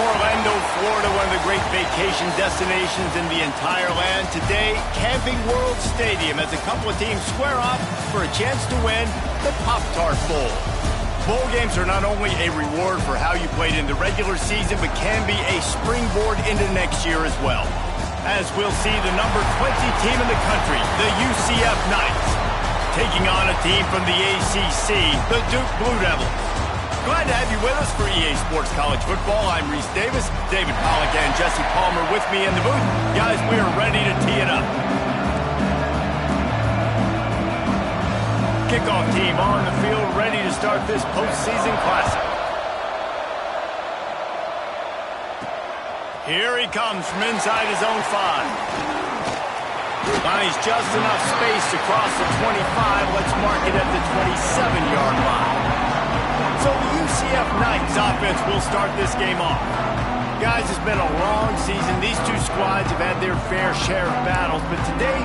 From Orlando, Florida, one of the great vacation destinations in the entire land. Today, Camping World Stadium as a couple of teams square off for a chance to win the Pop-Tart Bowl. Bowl games are not only a reward for how you played in the regular season, but can be a springboard into next year as well. As we'll see the number 20 team in the country, the UCF Knights, taking on a team from the ACC, the Duke Blue Devils. Glad to have you with us for EA Sports College Football. I'm Reese Davis, David Pollack and Jesse Palmer with me in the booth. Guys, we are ready to tee it up. Kickoff team on the field, ready to start this postseason classic. Here he comes from inside his own 5. Finds just enough space to cross the 25. Let's mark it at the 27-yard line. So the UCF Knights offense will start this game off. Guys, it's been a long season. These two squads have had their fair share of battles, but today,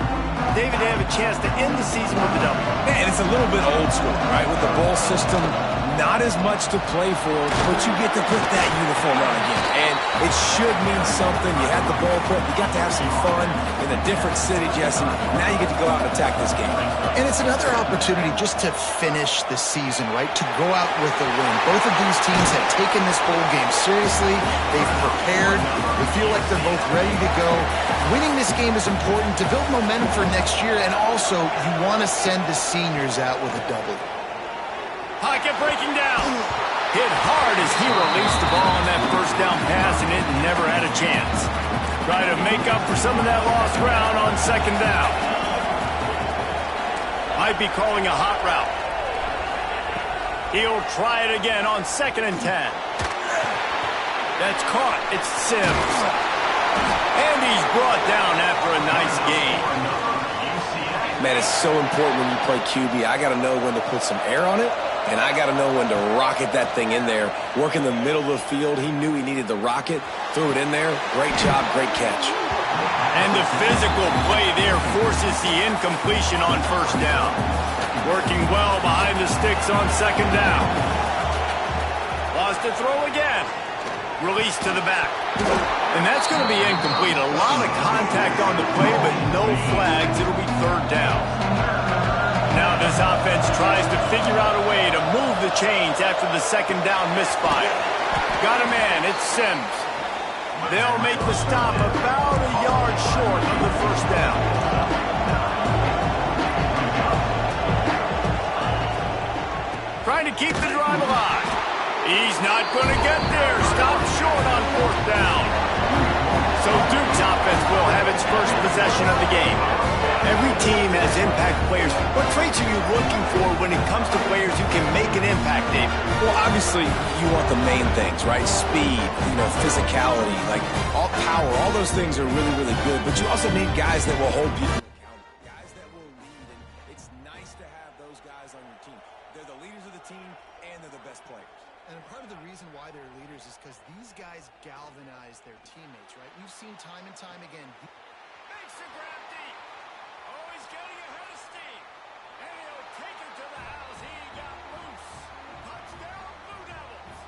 David, they have a chance to end the season with a double. And it's a little bit old school, right? With the bowl system, not as much to play for, but you get to put that uniform on again. And it should mean something. You had the ball put, you got to have some fun in a different city, Jesse. Now you get to go out and attack this game. And it's another opportunity just to finish the season, right? To go out with a win. Both of these teams have taken this bowl game seriously. They've prepared. They feel like they're both ready to go. Winning this game is important to build momentum for next year, and also you want to send the seniors out with a W. Pocket breaking down. Hit hard as he released the ball on that first down pass, and it never had a chance. Try to make up for some of that lost ground on second down. Might be calling a hot route. He'll try it again on 2nd and 10. That's caught. It's Sims. And he's brought down after a nice gain. Man, it's so important when you play QB. I got to know when to put some air on it, and I got to know when to rocket that thing in there. Work in the middle of the field. He knew he needed the rocket. Threw it in there. Great job, great catch. And the physical play there forces the incompletion on first down. Working well behind the sticks on second down. Lost to throw again. Release to the back. And that's going to be incomplete. A lot of contact on the play, but no flags. It'll be third down. Now this offense tries to figure out a way to move the chains after the second down misfire. Got a man. It's Sims. They'll make the stop about a yard short of the first down. Trying to keep the drive alive. He's not going to get there. Stop short on fourth down. So Duke's offense will have its first possession of the game. Every team has impact players. What traits are you looking for when it comes to players who can make an impact, Dave? Well, obviously, you want the main things, right? Speed, physicality, like all power. All those things are really, really good. But you also need guys that will hold people accountable, guys that will lead. And it's nice to have those guys on your team. They're the leaders of the team, and they're the best players. And part of the reason why they're leaders is because these guys galvanize their teammates, right? We've seen time and time again. Makes the grab deep. Oh, he's getting ahead of steam. And he'll take it to the house. He got loose. Touchdown, Blue Devils.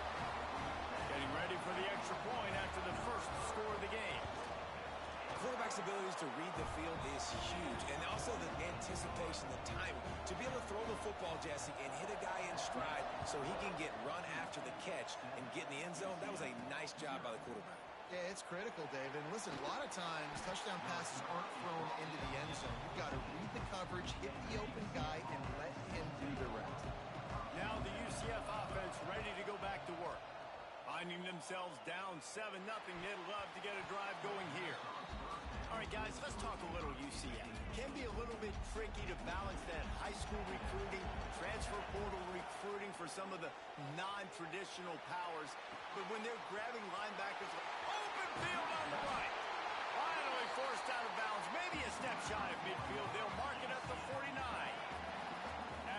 Getting ready for the extra point after the first score of the game. A quarterback's abilities to read the field is huge. And also the anticipation, the timing. To be able to throw the football, Jesse, and hit a guy in stride so he can get run after the catch and get in the end zone, that was a nice job by the quarterback. Yeah, it's critical, Dave. And listen, a lot of times touchdown passes aren't thrown into the end zone. You've got to read the coverage, hit the open guy, and let him do the rest. Now the UCF offense ready to go back to work. Finding themselves down 7-0. They'd love to get a drive going here. All right, guys, let's talk a little UCF. Can be a little bit tricky to balance that high school recruiting, transfer portal recruiting for some of the non-traditional powers. But when they're grabbing linebackers, open field on the right. Finally forced out of bounds, maybe a step shy of midfield. They'll mark it at the 49.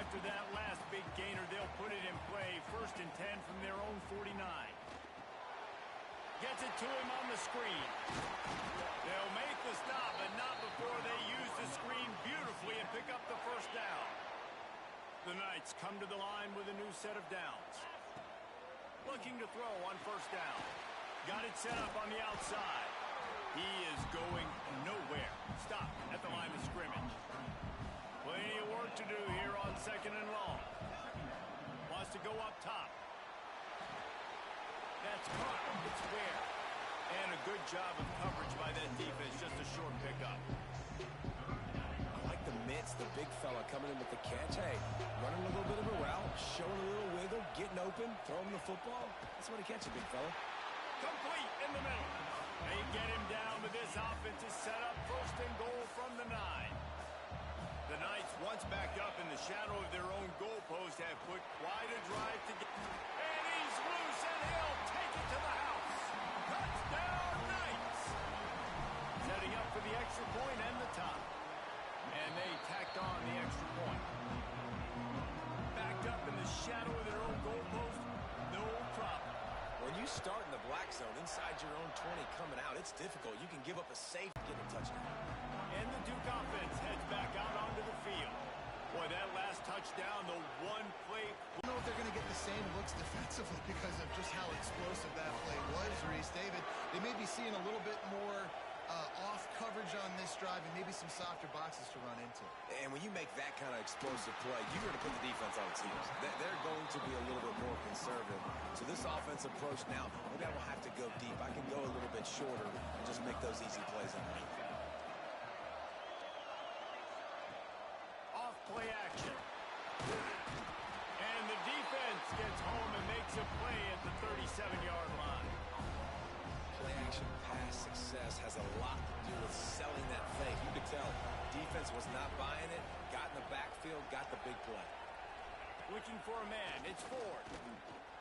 After that last big gainer, they'll put it in play. 1st and 10 from their own 49. Gets it to him on the screen. They'll make the stop, but not before they use the screen beautifully and pick up the first down. The Knights come to the line with a new set of downs. Looking to throw on first down. Got it set up on the outside. He is going nowhere. Stop at the line of scrimmage. Plenty of work to do here on 2nd and long. Wants to go up top. That's caught. It's fair. And a good job of coverage by that defense. Just a short pickup. I like the mitts, the big fella coming in with the catch. Hey, running a little bit of a route, showing a little wiggle, getting open, throwing the football. That's what he catches, big fella. Complete in the middle. They get him down with this offense is set up 1st and goal from the 9. The Knights, once backed up in the shadow of their own goalpost, have put quite a drive together. And he's loose, and he'll take it to the house. Touchdown, Knights! Setting up for the extra point and the top. And they tacked on the extra point. Backed up in the shadow of their own goalpost, no problem. When you start in the black zone inside your own 20 coming out, it's difficult. You can give up a safe, get a touchdown. And the Duke offense heads back out onto the field. Boy, that last touchdown, the one play. I don't know if they're going to get the same looks defensively because of just how explosive that play was, Reese. David, they may be seeing a little bit more off coverage on this drive and maybe some softer boxes to run into. And when you make that kind of explosive play, you're going to put the defense on its heels. They're going to be a little bit more conservative. So this offensive approach now, maybe I don't have to go deep. I can go a little bit shorter and just make those easy plays underneath. Off play action. And the defense gets home and makes a play at the 37-yard line. Play action pass success has a lot to do with selling that fake. You could tell defense was not buying it, got in the backfield, got the big play. Looking for a man. It's Ford.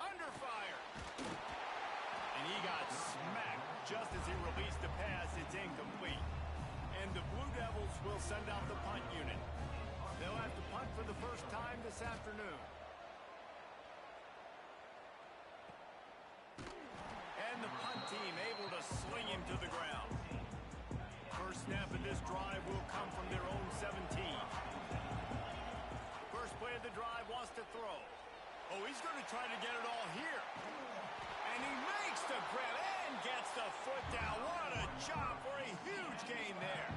Under fire. And he got smacked just as he released the pass. It's incomplete. And the Blue Devils will send out the punt unit. They'll have to punt for the first time this afternoon. And the punt team able to sling him to the ground. First snap of this drive will come from their own 17. First play of the drive wants to throw. Oh, he's going to try to get it all here. And he makes the grab and gets the foot down. What a job for a huge gain there.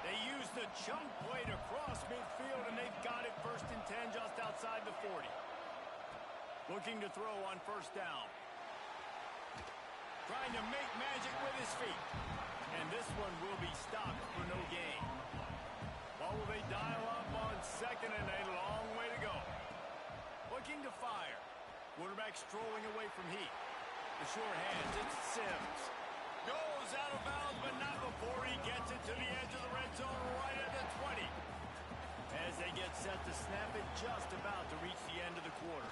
They use the chunk play to cross midfield, and they've got it 1st and 10 just outside the 40. Looking to throw on first down. Trying to make magic with his feet. And this one will be stopped for no gain. What will they dial up on 2nd and a long way to go? Looking to fire. Quarterback strolling away from heat. The short hands, it's Sims. Goes out of bounds, but not before he gets it to the edge of the red zone right at the 20. As they get set to snap it, just about to reach the end of the quarter.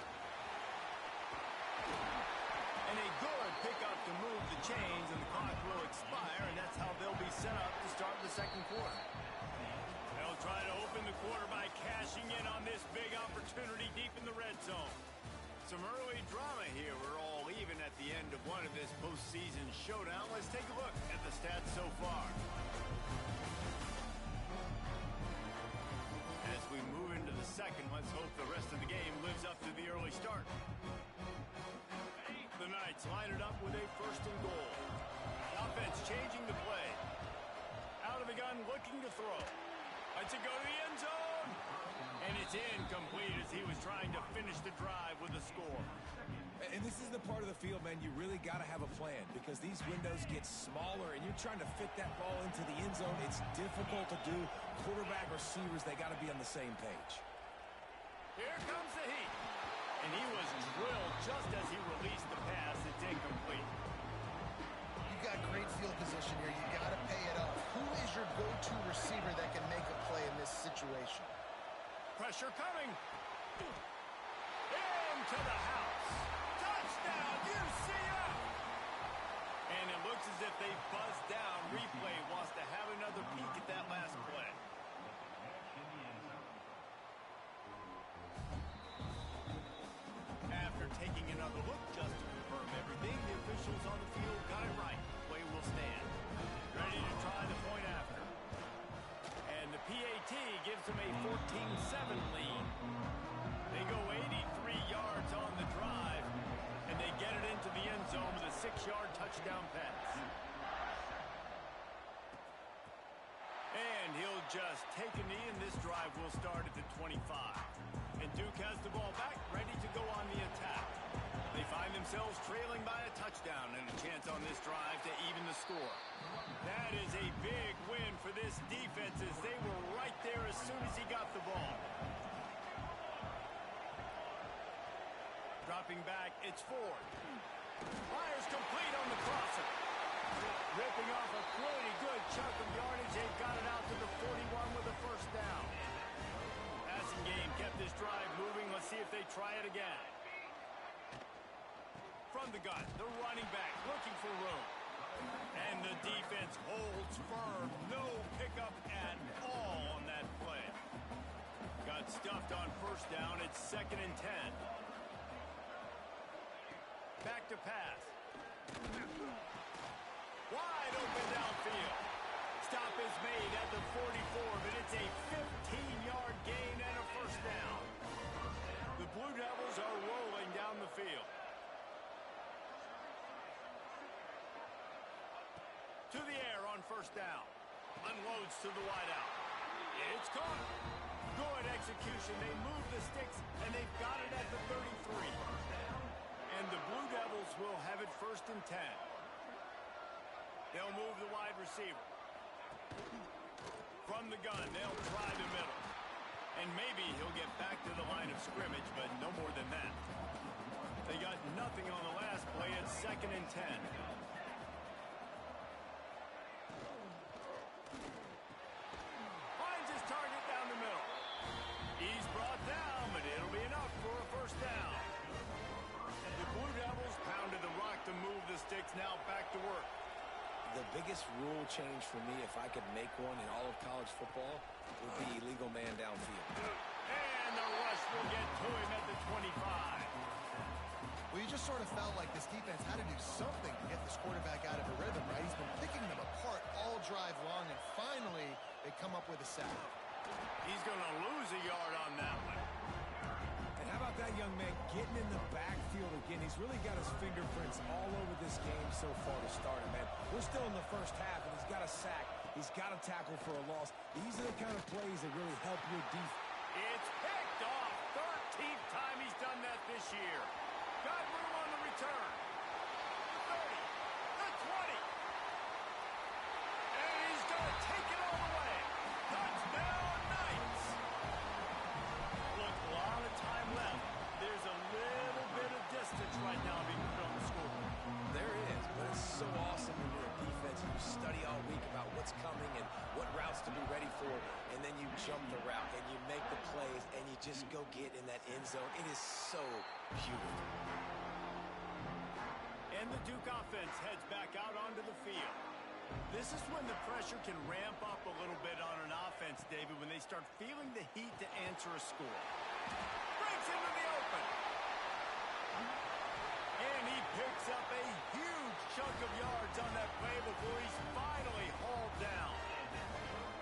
And a good pickup to move the chains, and the clock will expire, and that's how they'll be set up to start the second quarter. They'll try to open the quarter by cashing in on this big opportunity deep in the red zone. Some early drama here. We're all even at the end of one of this postseason showdown. Let's take a look at the stats so far. As we move into the second, let's hope the rest of the game lives up to the early start. The Knights line it up with a 1st and goal. Offense changing the play. Out of the gun, looking to throw. Lets it go to the end zone. And it's incomplete as he was trying to finish the drive with a score. And this is the part of the field, man, you really got to have a plan because these windows get smaller and you're trying to fit that ball into the end zone. It's difficult to do. Quarterback, receivers, they got to be on the same page. Here comes the heat. And he was drilled just as he released the pass. It's incomplete. You got great field position here. You got to pay it off. Who is your go-to receiver that can make a play in this situation? Pressure coming. Into the house. Touchdown, UCF! And it looks as if they buzzed down. Replay wants to have another peek at that last play. After taking another look just to confirm everything, the officials on the field got it right. Play will stand. Ready to try the point after. And the PAT gives them a 14-7 lead. They go 83 yards on the drive. 6-yard touchdown pass. And he'll just take a knee, and this drive will start at the 25. And Duke has the ball back, ready to go on the attack. They find themselves trailing by a touchdown and a chance on this drive to even the score. That is a big win for this defense as they were right there as soon as he got the ball. Dropping back, it's Ford. Fires complete on the crosser. Ripping off a pretty good chunk of yardage. They've got it out to the 41 with a first down. Passing game kept this drive moving. Let's see if they try it again. From the gun, the running back looking for room. And the defense holds firm. No pickup at all on that play. Got stuffed on first down. It's 2nd and 10. Back to pass. Wide open downfield. Stop is made at the 44, but it's a 15-yard gain and a first down. The Blue Devils are rolling down the field. To the air on first down. Unloads to the wideout. It's caught. Good execution. They move the sticks, and they've got it at the 33. And the Blue Devils will have it 1st and 10. They'll move the wide receiver. From the gun, they'll try the middle. And maybe he'll get back to the line of scrimmage, but no more than that. They got nothing on the last play. It's 2nd and 10. Finds his target down the middle. He's brought down, but it'll be enough for a first down. The Blue Devils pounded the rock to move the sticks. Now back to work. The biggest rule change for me, if I could make one in all of college football, would be illegal man downfield. And the rush will get to him at the 25. Well, you just sort of felt like this defense had to do something to get this quarterback out of a rhythm, right? He's been picking them apart all drive long, and finally they come up with a sack. He's going to lose a yard on that one. And how about that young man getting in the backfield again? He's really got his fingerprints all over this game so far to start it, man. We're still in the first half, and he's got a sack. He's got a tackle for a loss. These are the kind of plays that really help your defense. It's picked off. 13th time he's done that this year. Got room on the return. The 30, the 20. And he's going to take it all the way. Touchdown, Knights. Look, a lot of time left. There's a little bit of distance right now being put on the scoreboard. There is, but it's so awesome when you're a defense and you study all week about what's coming and what routes to be ready for, and then you jump the route and you make the plays and you just go get in that end zone. It is so beautiful. And the Duke offense heads back out onto the field. This is when the pressure can ramp up a little bit on an offense, David, when they start feeling the heat to answer a score. Breaks into the open. And he picks up a huge chunk of yards on that play before he's finally hauled down.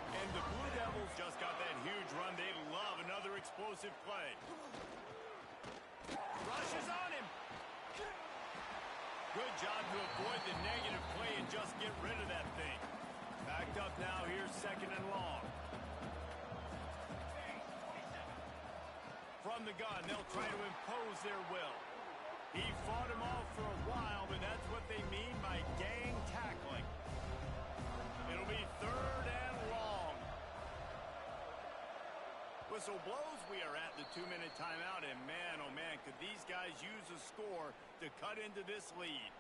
And the Blue Devils just got that huge run. They love another explosive play. Rushes on him. Good job to avoid the negative play and just get rid of that thing. Backed up now. Here's 2nd and long. From the gun, they'll try to impose their will. He fought him off for a while, but that's what they mean by gang tackling. It'll be 3rd and long. Whistle blows. We are at the 2-minute timeout, and man, oh man, could these guys use a score to cut into this lead.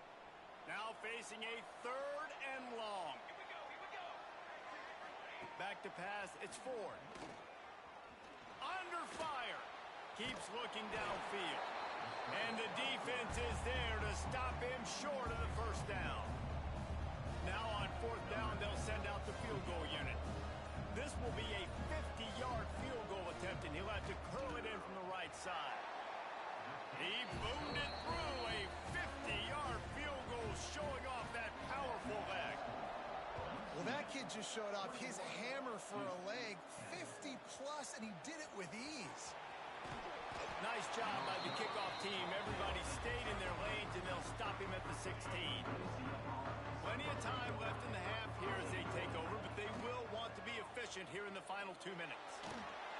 Now facing a 3rd and long. Back to pass, it's Ford. Under fire. Keeps looking downfield. And the defense is there to stop him short of the first down. Now on 4th down, they'll send out the field goal unit. This will be a 50-yard field goal attempt, and he'll have to curl it in from the right side. He boomed it through. A 50-yard field goal showing off that powerful leg. Well, that kid just showed off his hammer for a leg, 50-plus, and he did it with ease. Nice job by the kickoff team. Everybody stayed in their lanes, and they'll stop him at the Plenty of time left in the half here as they take over, but they will want to be efficient here in the final 2 minutes.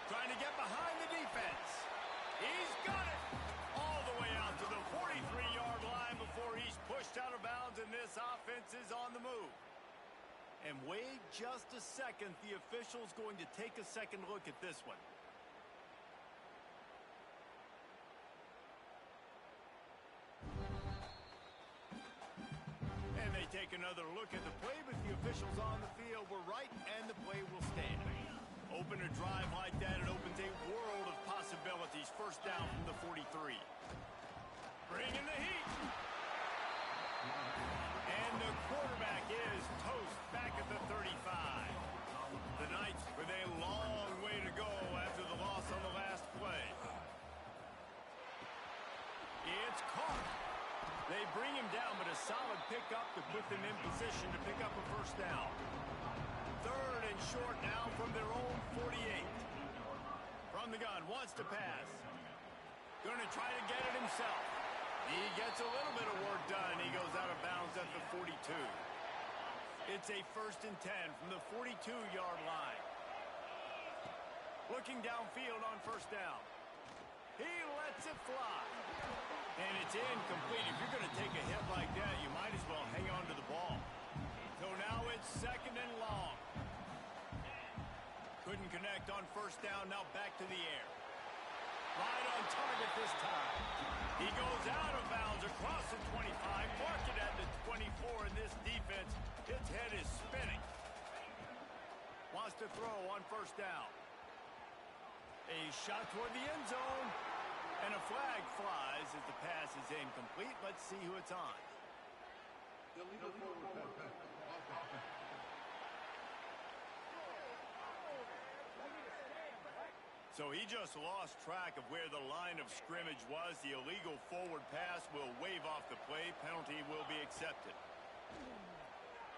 Trying to get behind the defense. He's got it! All the way out to the 43-yard line before he's pushed out of bounds, and this offense is on the move. And wait just a second. The official's going to take a second look at this one. And they take another look at the play, but the officials on the field were right, and the play will stand. Open a drive like that, it opens a world of possibilities. First down from the 43. Bringing the heat. And the quarterback is toast back at the 35. The Knights with a long way to go after the loss on the last play. It's caught. They bring him down, but a solid pickup to put them in position to pick up a first down. Third and short now from their own 48. From the gun, wants to pass. Going to try to get it himself. He gets a little bit of work done. He goes out of bounds at the 42. It's a 1st and 10 from the 42-yard line. Looking downfield on first down. He lets it fly. And it's incomplete. If you're going to take a hit like that, you might as well hang on to the ball. So now it's 2nd and long. Couldn't connect on first down. Now back to the air. Right on target this time. He goes out of bounds across the 25. Mark it at the 24. And this defense, its head is spinning. Wants to throw on first down. A shot toward the end zone. And a flag flies as the pass is incomplete. Let's see who it's on. So he just lost track of where the line of scrimmage was. The illegal forward pass will wave off the play. Penalty will be accepted.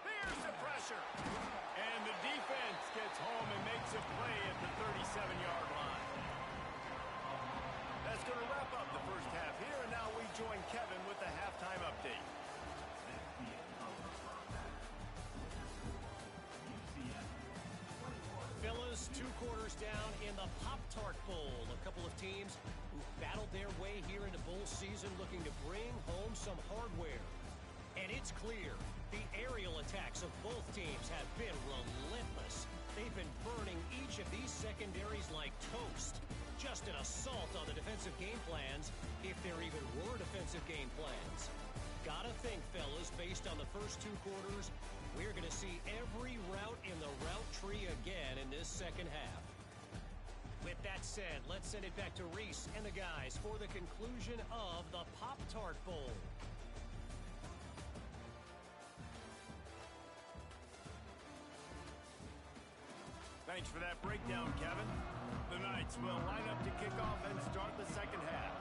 Here's the pressure. And the defense gets home and makes a play at the 37-yard line. That's going to wrap up the first half here, and now we join Kevin with the halftime update. Fellas, 2 quarters down in the Pop-Tart Bowl. A couple of teams who battled their way here into bowl season looking to bring home some hardware. And it's clear the aerial attacks of both teams have been relentless. They've been burning each of these secondaries like toast. Just an assault on the defensive game plans, if there even were defensive game plans. Gotta think, fellas, based on the first 2 quarters, we're going to see every route in the route tree again in this second half. With that said, let's send it back to Reese and the guys for the conclusion of the Pop-Tart Bowl. Thanks for that breakdown, Kevin. The Knights will line up to kick off and start the second half.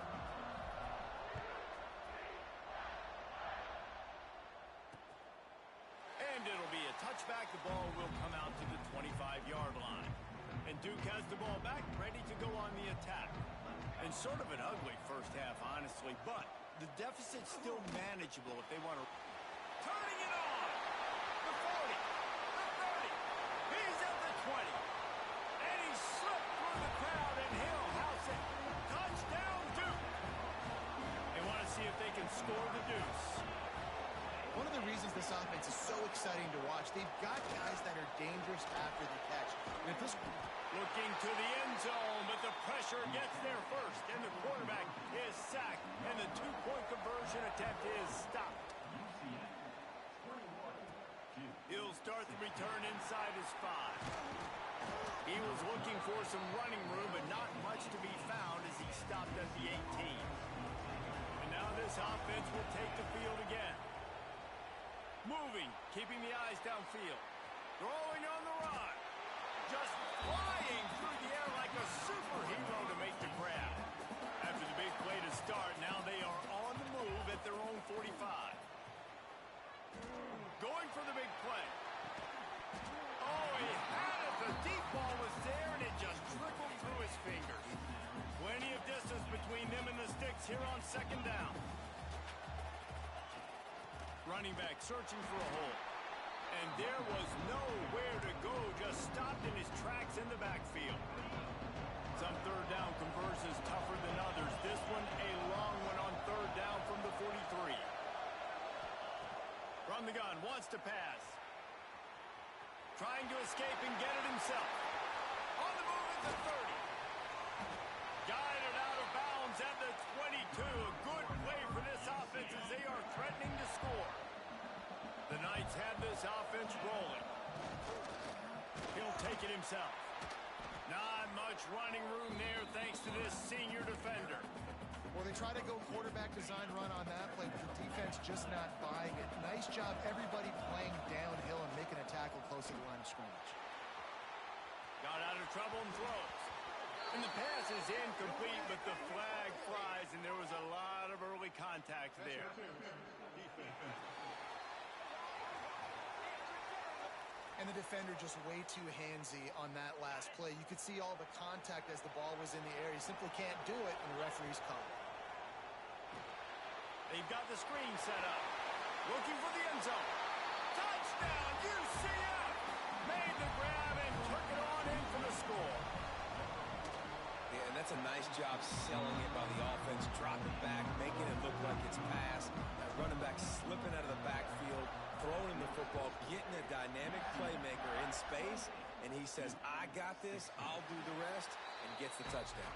And it'll be a touchback. The ball will come out to the 25-yard line. And Duke has the ball back, ready to go on the attack. And sort of an ugly first half, honestly, but the deficit's still manageable if they want to... Turning it on! The 40, the 30, he's at the 20. And he slipped through the crowd, and he'll house it. Touchdown, Duke! They want to see if they can score the deuce. One of the reasons this offense is so exciting to watch, they've got guys that are dangerous after the catch. And if this... Looking to the end zone, but the pressure gets there first, and the quarterback is sacked, and the 2-point conversion attempt is stopped. He'll start the return inside his 5. He was looking for some running room, but not much to be found as he stopped at the 18. And now this offense will take the field again. Moving, keeping the eyes downfield. Throwing on the run. Just flying through the air like a superhero to make the grab. After the big play to start, now they are on the move at their own 45. Going for the big play. Oh, he had it. The deep ball was there, and it just trickled through his fingers. Plenty of distance between them and the sticks here on second down. running back searching for a hole. And there was nowhere to go, just stopped in his tracks in the backfield. Some third down conversions tougher than others. This one, a long one on third down from the 43. From the gun, wants to pass. Trying to escape and get it himself. On the move at the 30. Guided out of bounds at the 22. A good play for this offense as they are threatening to score. The Knights have this offense rolling. He'll take it himself. Not much running room there thanks to this senior defender. Well, they try to go quarterback design run on that play, but the defense just not buying it. Nice job, everybody playing downhill and making a tackle close to the line of scrimmage. Got out of trouble and throws. And the pass is incomplete, but the flag flies, and there was a lot of early contact there. And the defender just way too handsy on that last play. You could see all the contact as the ball was in the air. He simply can't do it, and the referee's called. They've got the screen set up. Looking for the end zone. Touchdown, UCF! Made the grab and took it on in for the score. Yeah, and that's a nice job selling it by the offense, dropping back, making it look like it's pass. That running back slipping out of the backfield, throwing him the football, getting a dynamic playmaker in space, and he says, I got this, I'll do the rest, and gets the touchdown.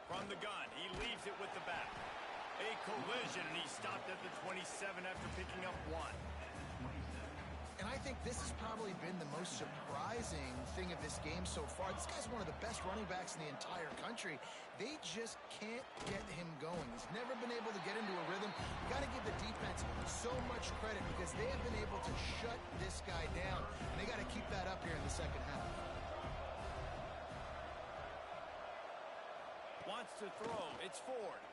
From the gun, he leaves it with the back. A collision, and he stopped at the 27 after picking up one. And I think this has probably been the most surprising thing of this game so far. This guy's one of the best running backs in the entire country. They just can't get him going. He's never been able to get into a rhythm. You got to give the defense so much credit because they have been able to shut this guy down. And they got to keep that up here in the second half. Wants to throw. It's Ford.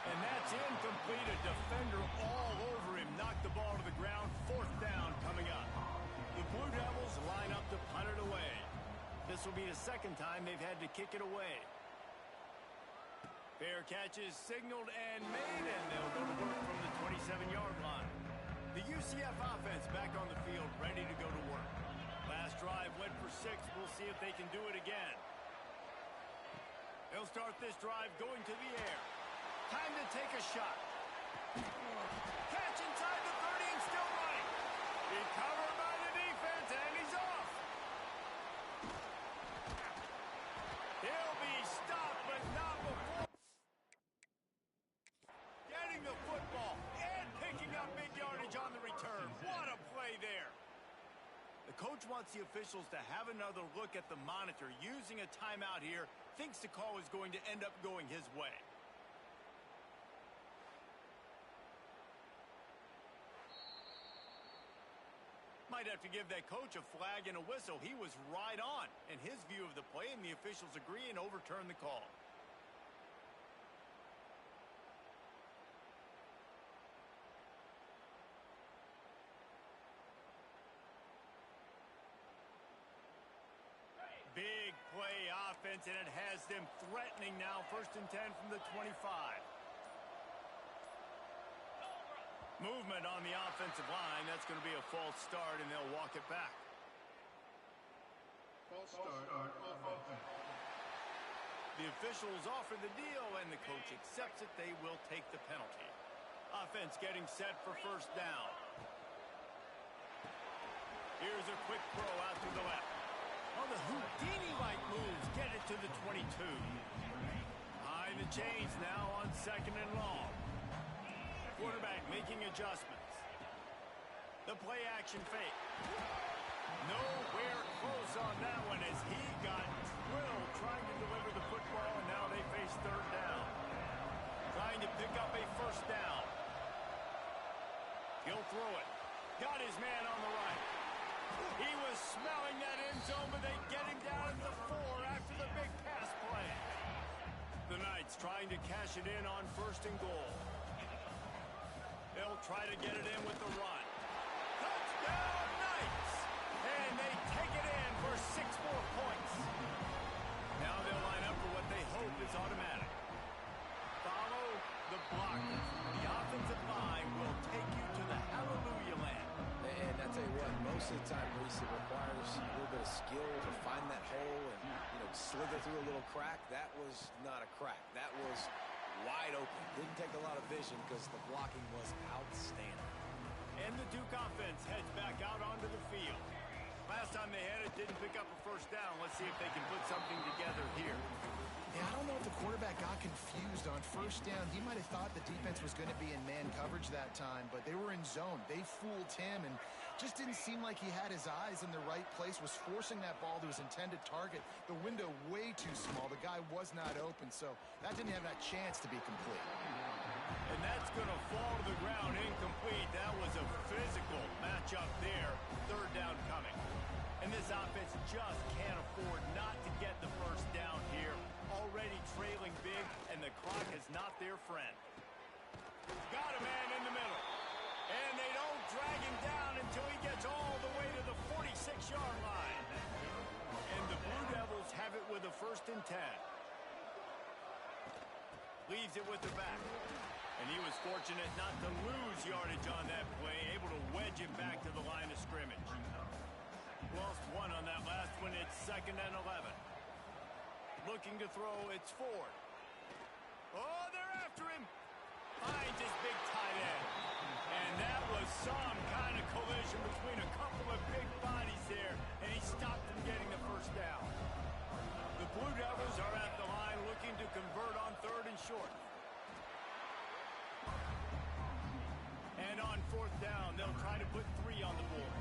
And that's incomplete. A defender all over him. Knocked the ball to the ground. Fourth down coming up. The Blue Devils line up to punt it away. This will be the second time they've had to kick it away. Fair catch is signaled and made, and they'll go to work from the 27-yard line. The UCF offense back on the field, ready to go to work. Last drive went for 6. We'll see if they can do it again. They'll start this drive going to the air. Time to take a shot. Catch inside the 30 and still running. Recovered by the defense, and he's off. He'll be stopped, but not before getting the football and picking up big yardage on the return. What a play there. The coach wants the officials to have another look at the monitor. Using a timeout here, thinks the call is going to end up going his way. Might have to give that coach a flag and a whistle. He was right on in his view of the play, and the officials agree and overturn the call. Big play offense, and it has them threatening now. 1st and 10 from the 25. Movement on the offensive line. That's going to be a false start, and they'll walk it back. False start. The officials offer the deal, and the coach accepts it. They will take the penalty. Offense getting set for 1st down. Here's a quick throw out to the left. On the Houdini-like moves, get it to the 22. Behind the chains now on 2nd and long. Quarterback making adjustments. The play action fake. Nowhere close on that one as he got drilled trying to deliver the football, and now they face 3rd down. Trying to pick up a 1st down. He'll throw it. Got his man on the right. He was smelling that end zone, but they get him down at the 4 after the big pass play. The Knights trying to cash it in on 1st and goal. They'll try to get it in with the run. Touchdown, Knights! And they take it in for most of the time, Reese, it requires a little bit of skill to find that hole and, slither through a little crack. That was not a crack. That was wide open. Didn't take a lot of vision because the blocking was outstanding. And the Duke offense heads back out onto the field. Last time they had it, didn't pick up a first down. Let's see if they can put something together here. Yeah, I don't know if the quarterback got confused on first down. He might have thought the defense was going to be in man coverage that time, but they were in zone. They fooled him and just didn't seem like he had his eyes in the right place, was forcing that ball to his intended target. The window way too small. The guy was not open, so that didn't have that chance to be complete. And that's going to fall to the ground incomplete. That was a physical matchup there. Third down coming. And this offense just can't afford not to get the first down here. Already trailing big, and the clock is not their friend. Got a man in the middle. And they don't drag him down until he gets all the way to the 46-yard line. And the Blue Devils have it with a 1st and 10. Leaves it with the back. And he was fortunate not to lose yardage on that play, able to wedge it back to the line of scrimmage. Lost one on that last one. It's 2nd and 11. Looking to throw, it's Ford. Oh, they're after him. Finds his big tight end. And that was some kind of collision between a couple of big bodies there, and he stopped him getting the first down. The Blue Devils are at the line looking to convert on 3rd and short. And on 4th down, they'll try to put 3 on the board.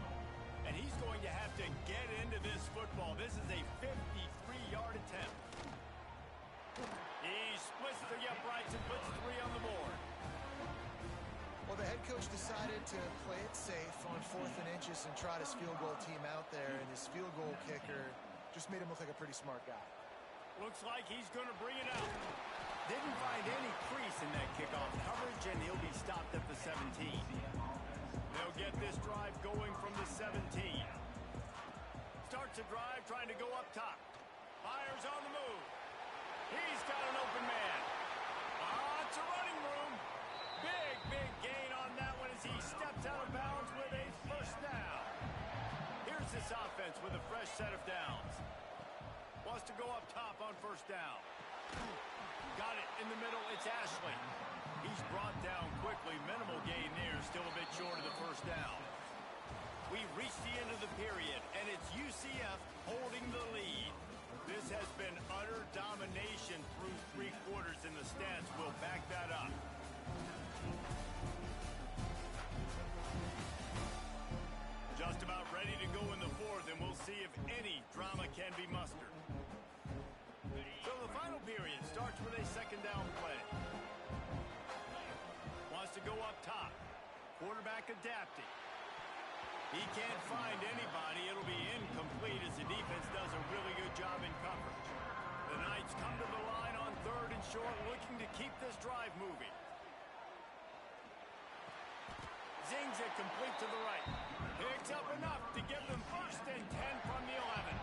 And he's going to have to get into this football. This is a 53-yard attempt. He splits the uprights and puts 3 on the board. Well, the head coach decided to play it safe on 4th and inches and trot his field goal team out there, and his field goal kicker just made him look like a pretty smart guy. Looks like he's going to bring it out. Didn't find any crease in that kickoff coverage, and he'll be stopped at the 17. They'll get this drive going from the 17. Starts a drive trying to go up top. Fires on the move. He's got an open man. It's a running room. Big gain on that one as he steps out of bounds with a first down. Here's this offense with a fresh set of downs. Wants to go up top on 1st down. Got it in the middle. It's Ashley. He's brought down quickly. Minimal gain there. Still a bit short of the first down. We've reached the end of the period, and it's UCF holding the lead. This has been utter domination through 3 quarters, and the stats will back that up. Just about ready to go in the 4th, and we'll see if any drama can be mustered. So the final period starts with a 2nd down play. Wants to go up top. Quarterback adapting. He can't find anybody. It'll be incomplete as the defense does a really good job in coverage. The Knights come to the line on 3rd and short, looking to keep this drive moving. Zings it complete to the right. Picks up enough to give them 1st and 10 from the 11.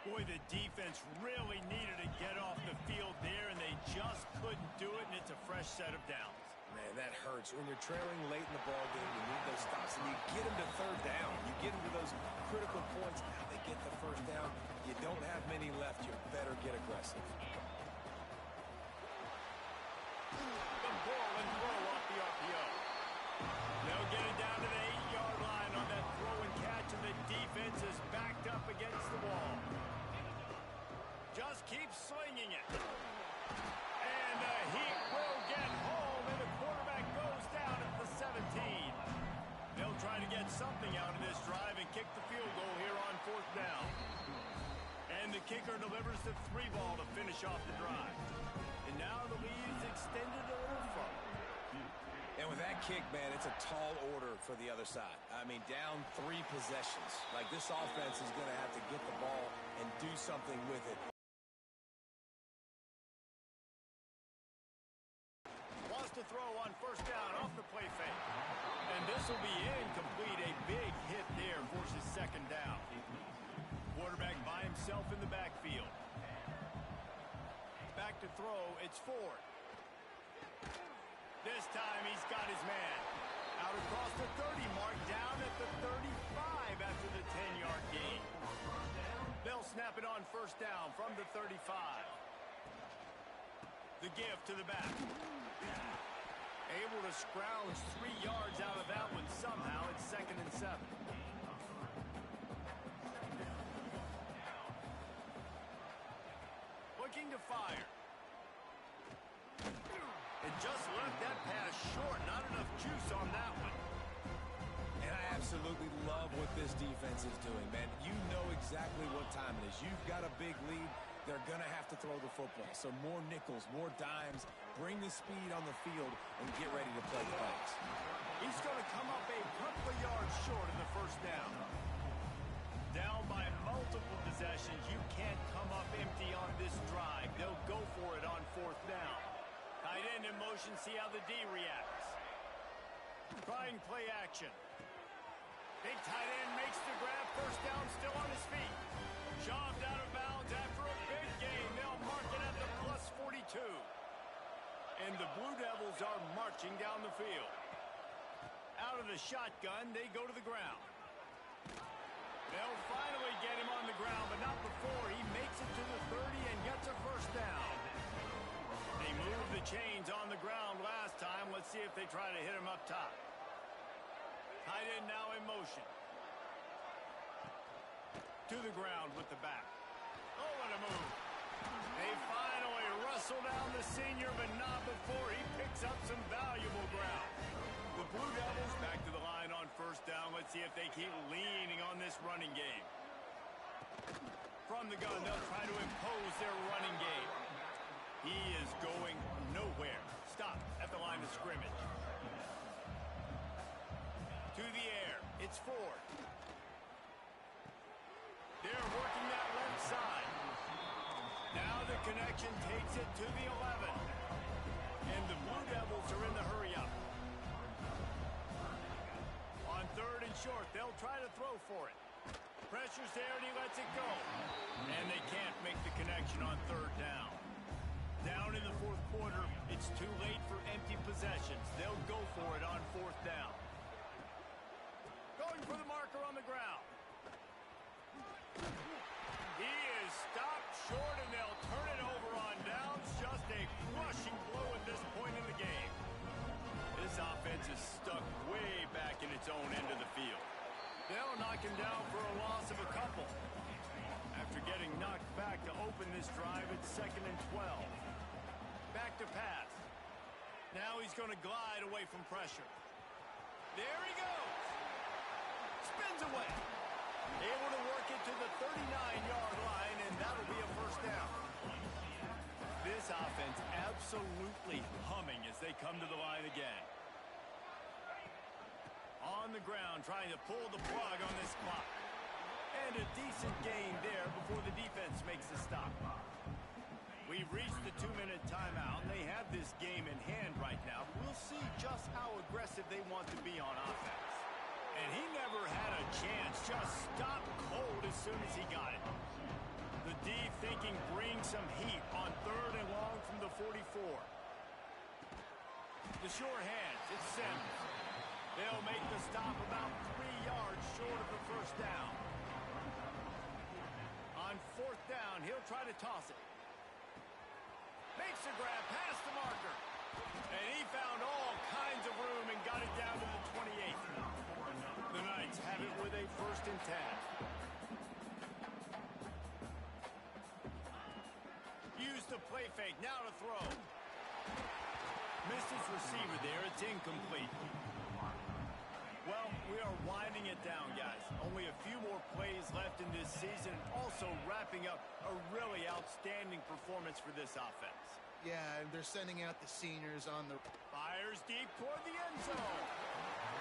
Boy, the defense really needed to get off the field there, and they just couldn't do it, and it's a fresh set of downs. Man, that hurts. When you're trailing late in the ball game, you need those stops, and you get them to 3rd down. You get them to those critical points. Now they get the first down. You don't have many left. You better get aggressive. The ball and throw off the RPO. They'll get it down to the 8-yard line on that throw and catch, and the defense is backed up against the wall. Just keep slinging it. And the Heat will get home, and the quarterback goes down at the 17. They'll try to get something out of this drive and kick the field goal here on 4th down. And the kicker delivers the 3 ball to finish off the drive. And now the lead is extended a little further. And with that kick, man, it's a tall order for the other side. I mean, down 3 possessions. Like, this offense is going to have to get the ball and do something with it. Wants to throw on 1st down off the play fake. And this will be incomplete. A big hit there forces 2nd down. Quarterback by himself in the backfield. Back to throw, it's Ford. This time he's got his man. Out across the 30 mark, down at the 35 after the 10-yard gain. They'll snap it on first down from the 35. The give to the back. Able to scrounge 3 yards out of that one somehow. It's 2nd and 7. Looking to fire. It just left that pass short. Not enough juice on that one. And I absolutely love what this defense is doing, man. You know exactly what time it is. You've got a big lead. They're going to have to throw the football. So more nickels, more dimes. Bring the speed on the field and get ready to play the pass. He's going to come up a couple of yards short of the first down. Down by multiple possessions. You can't come up empty on this drive. They'll go for it on 4th down. Tight end in motion, see how the D reacts. Trying play action. Big tight end makes the grab. First down, still on his feet. Shoved out of bounds after a big gain. They'll mark it at the plus 42. And the Blue Devils are marching down the field. Out of the shotgun, they go to the ground. They'll finally get him on the ground, but not before he makes it to the 30 and gets a first down. They moved the chains on the ground last time. Let's see if they try to hit him up top. Tight end now in motion. To the ground with the back. Oh, what a move. They finally wrestle down the senior, but not before he picks up some valuable ground. The Blue Devils back to the line on first down. Let's see if they keep leaning on this running game. From the gun, they'll try to impose their running game. He is going nowhere. Stop at the line of scrimmage. To the air. It's Ford. They're working that left side. Now the connection takes it to the 11. And the Blue Devils are in the hurry up. On 3rd and short, they'll try to throw for it. Pressure's there and he lets it go. And they can't make the connection on 3rd down. Down in the 4th quarter, it's too late for empty possessions. They'll go for it on 4th down. Going for the marker on the ground. He is stopped short and they'll turn it over on downs. Just a crushing blow at this point in the game. This offense is stuck way back in its own end of the field. They'll knock him down for a loss of a couple. After getting knocked back to open this drive, it's 2nd and 12. Back to pass. Now he's going to glide away from pressure. There he goes. Spins away. Able to work it to the 39-yard line, and that'll be a first down. This offense absolutely humming as they come to the line again. On the ground, trying to pull the plug on this clock. And a decent gain there before the defense makes the stop. We've reached the 2-minute timeout, and they have this game in hand right now. We'll see just how aggressive they want to be on offense. And he never had a chance, just stopped cold as soon as he got it. The D thinking bring some heat on 3rd and long from the 44. The sure hands, it's Sims. They'll make the stop about 3 yards short of the first down. On 4th down, he'll try to toss it. Makes a grab past the marker. And he found all kinds of room and got it down to the 28. The Knights have it with a 1st and 10. Use the play fake, now to throw. Missed his receiver there, it's incomplete. Well, we are winding it down, guys. Only a few more plays left in this season, and also wrapping up a really outstanding performance for this offense. Yeah, and they're sending out the seniors on the... Fires deep toward the end zone.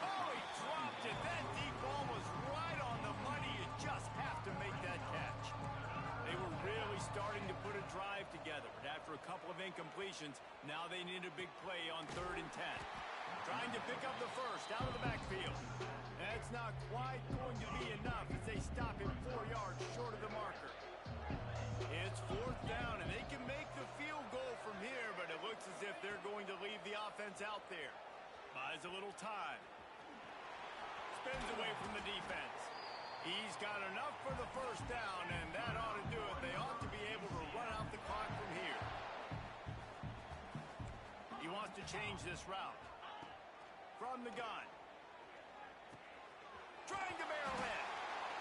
Oh, he dropped it. That deep ball was right on the money. You just have to make that catch. They were really starting to put a drive together, but after a couple of incompletions, now they need a big play on 3rd and 10. Trying to pick up the first out of the backfield. That's not quite going to be enough as they stop him 4 yards short of the marker. It's 4th down, and they can make the field goal from here, but it looks as if they're going to leave the offense out there. Buys a little time. spins away from the defense. He's got enough for the first down, and that ought to do it. They ought to be able to run out the clock from here. He wants to change this route. From the gun. Trying to barrel in.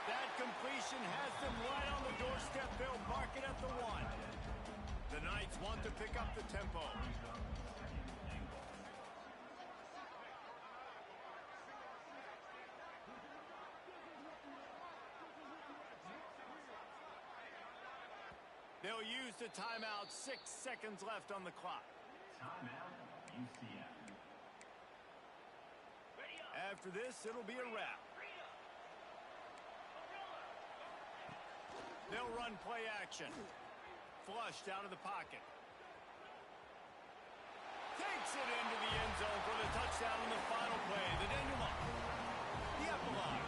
That completion has them right on the doorstep. They'll mark it at the 1. The Knights want to pick up the tempo. They'll use the timeout. 6 seconds left on the clock. Timeout, UCF. After this, it'll be a wrap. They'll run play action. Flushed out of the pocket. Takes it into the end zone for the touchdown in the final play. The denouement. The epilogue.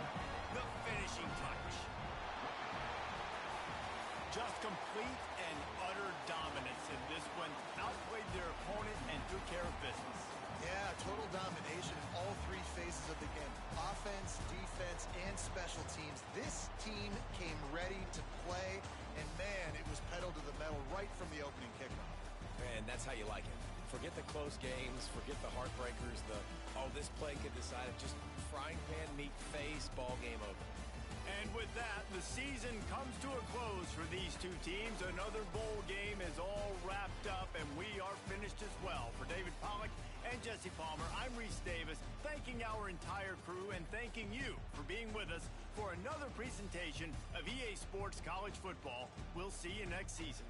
The finishing touch. Just complete and utter dominance in this one. Outplayed their opponent and took care of business. Yeah, total domination in all 3 phases of the game. Offense, defense, and special teams. This team came ready to play, and man, it was pedal to the metal right from the opening kickoff. Man, that's how you like it. Forget the close games, forget the heartbreakers, this play could decide it. Just frying pan, meat face, ball game over. And with that, the season comes to a close for these two teams. Another bowl game is all wrapped up, and we are finished as well. For David Pollack and Jesse Palmer, I'm Reese Davis, thanking our entire crew and thanking you for being with us for another presentation of EA Sports College Football. We'll see you next season.